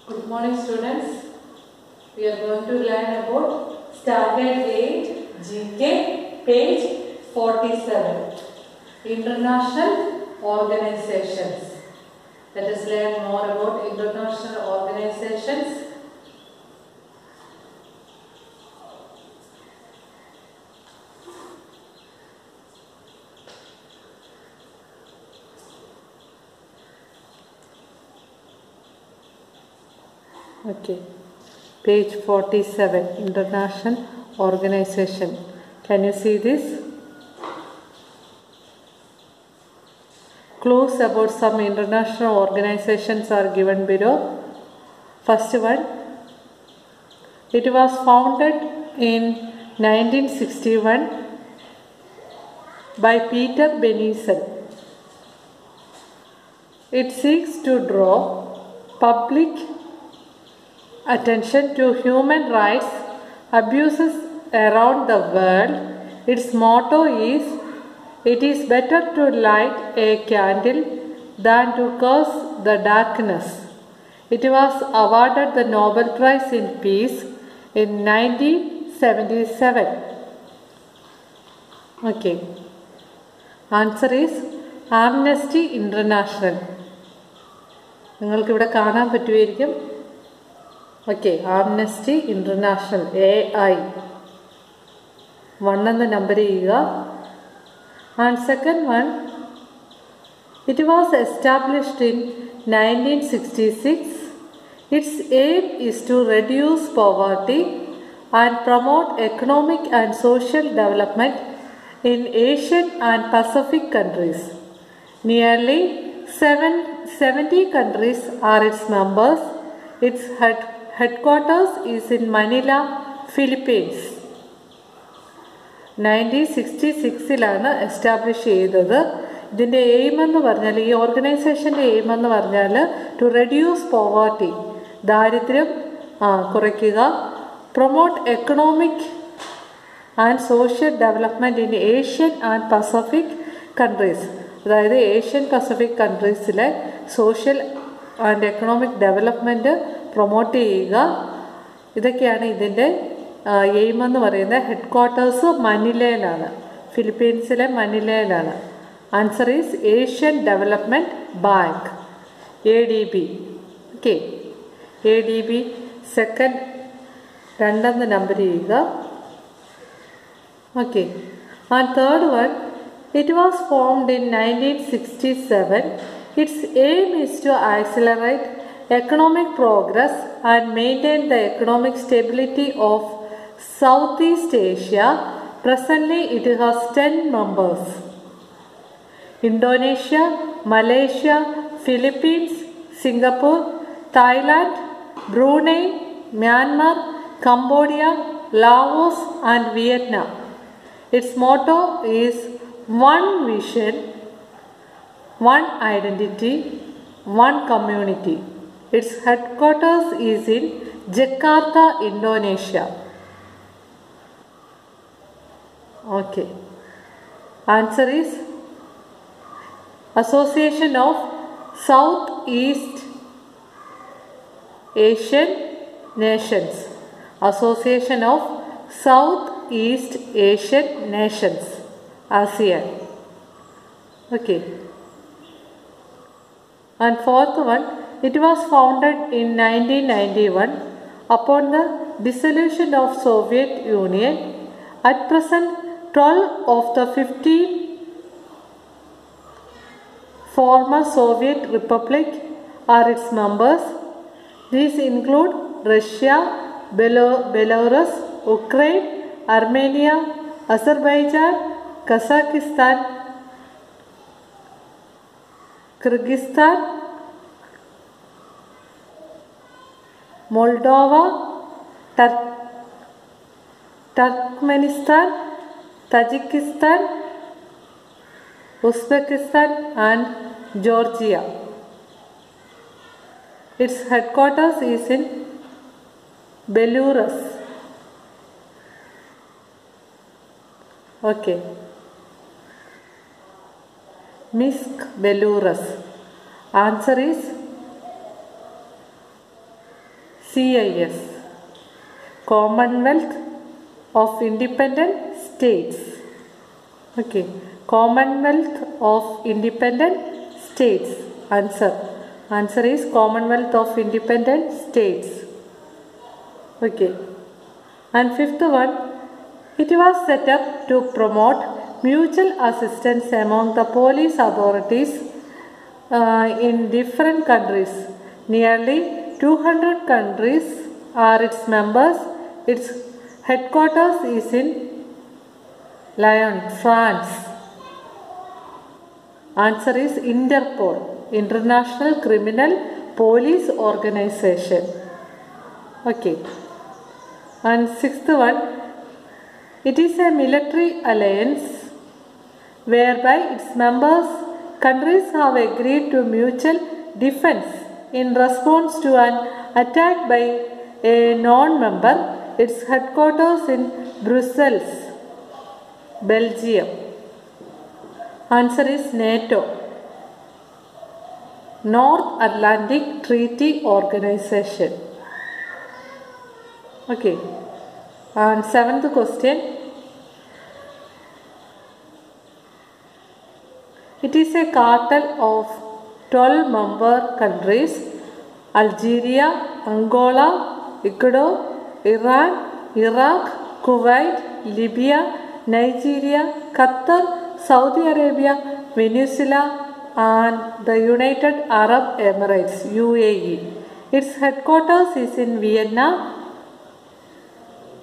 Good morning, students. We are going to learn about Standard 8 GK, page 47. International organizations. Let us learn more about international organizations. Okay, page 47, International Organization. Can you see this? Clues about some international organizations are given below. First one, it was founded in 1961 by Peter Benison. It seeks to draw public attention to human rights abuses around the world. Its motto is, "It is better to light a candle than to curse the darkness." It was awarded the Nobel Prize in Peace in 1977. Okay. Answer is Amnesty International. നിങ്ങൾക്കിവിടെ കാണാൻ പറ്റുമായിരിക്കും. Okay, Amnesty International, AI. 1 എന്ന് number ചെയ്യുക. And second one, it was established in 1966. Its aim is to reduce poverty and promote economic and social development in Asian and Pacific countries. Nearly 70 countries are its members. Its headquarters is in Manila, Philippines. 1966 establish ചെയ്തത്. ഇതിൻ്റെ aim എന്ന് പറഞ്ഞാൽ, ഈ ഓർഗനൈസേഷൻ്റെ aim എന്ന് പറഞ്ഞാൽ to reduce poverty, ദാരിദ്ര്യം കുറയ്ക്കുക, promote economic and social development in Asian and Pacific countries. അതായത് ഏഷ്യൻ പസഫിക് കൺട്രീസിലെ social and economic development promote ചെയ്യുക. ഇതൊക്കെയാണ് ഇതിൻ്റെ എയിം എന്ന് പറയുന്നത്. ഹെഡ് ക്വാർട്ടേഴ്സ് മനിലയിലാണ്, ഫിലിപ്പീൻസിലെ മനിലയിലാണ്. Answer is Asian Development Bank, ADB. Okay, ADB second 2 number ചെയ്യുക. Okay, and third one, it was formed in 1967. Its aim is to accelerate economic progress and maintain the economic stability of Southeast Asia. Presently, it has 10 members. Indonesia, Malaysia, Philippines, Singapore, Thailand, Brunei, Myanmar, Cambodia, Laos, and Vietnam. Its motto is One Vision, One Identity, One Community. Its headquarters is in Jakarta, Indonesia. Okay. Answer is Association of Southeast Asian Nations. Association of Southeast Asian Nations, ASEAN. Okay. And fourth one, it was founded in 1991 upon the dissolution of Soviet Union. At present, 12 of the 15 former Soviet republics are its members. These include Russia, Belarus, Ukraine, Armenia, Azerbaijan, Kazakhstan, Kyrgyzstan, Moldova, Turkmenistan, Tajikistan, Uzbekistan, and Georgia. Its headquarters is in Belarus. Okay. Minsk, Belarus. Answer is CIS, Commonwealth of Independent States. Okay, Commonwealth of Independent States. Answer is Commonwealth of Independent States. Okay. And fifth one, it was set up to promote mutual assistance among the police authorities in different countries. Nearly 200 countries are its members. Its headquarters is in Lyon, France. Answer is Interpol, International Criminal Police Organization. Okay. And sixth one, it is a military alliance whereby its members countries have agreed to mutual defense in response to an attack by a non-member. Its headquarters in Brussels, Belgium. Answer is NATO, North Atlantic Treaty Organization. Okay. And seventh question. It is a cartel of 12 member countries: Algeria, Angola, Ecuador, Iran, Iraq, Kuwait, Libya, Nigeria, Qatar, Saudi Arabia, Venezuela, and the United Arab Emirates, UAE. Its headquarters is in Vienna,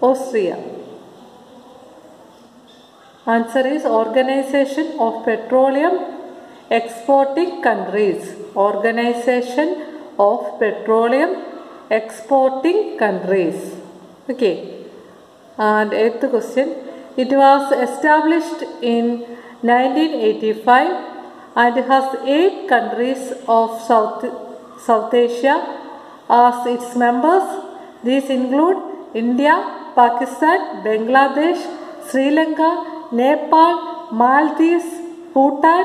Austria. Answer is Organization of Petroleum Exporting Countries. Organization of Petroleum Exporting Countries. Okay. And eighth question. It was established in 1985 and has 8 countries of South Asia as its members. These include India, Pakistan, Bangladesh, Sri Lanka, Nepal, Maldives, Bhutan,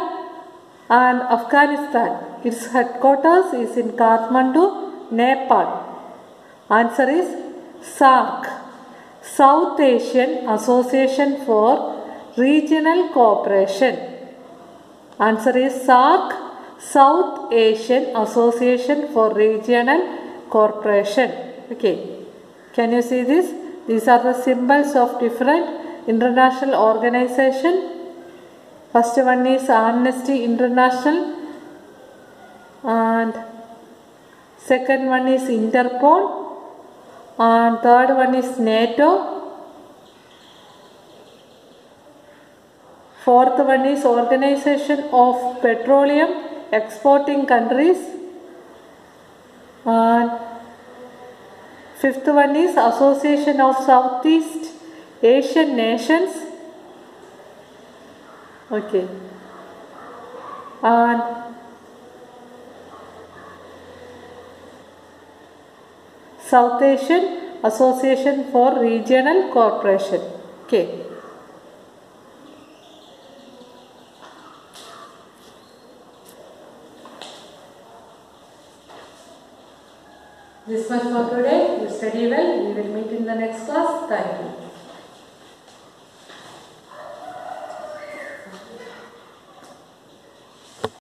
and Afghanistan. Its headquarters is in Kathmandu, Nepal. Answer is SAARC, South Asian Association for Regional Cooperation. Answer is SAARC, South Asian Association for Regional Cooperation. Okay. Can you see this? These are the symbols of different international organizations. First one is Amnesty International and second one is Interpol and third one is NATO. Fourth one is Organization of Petroleum Exporting Countries and fifth one is Association of Southeast Asian Nations. Okay. And South Asian Association for Regional Cooperation. Okay. This much for today. You study well. We will meet in the next class. Thank you.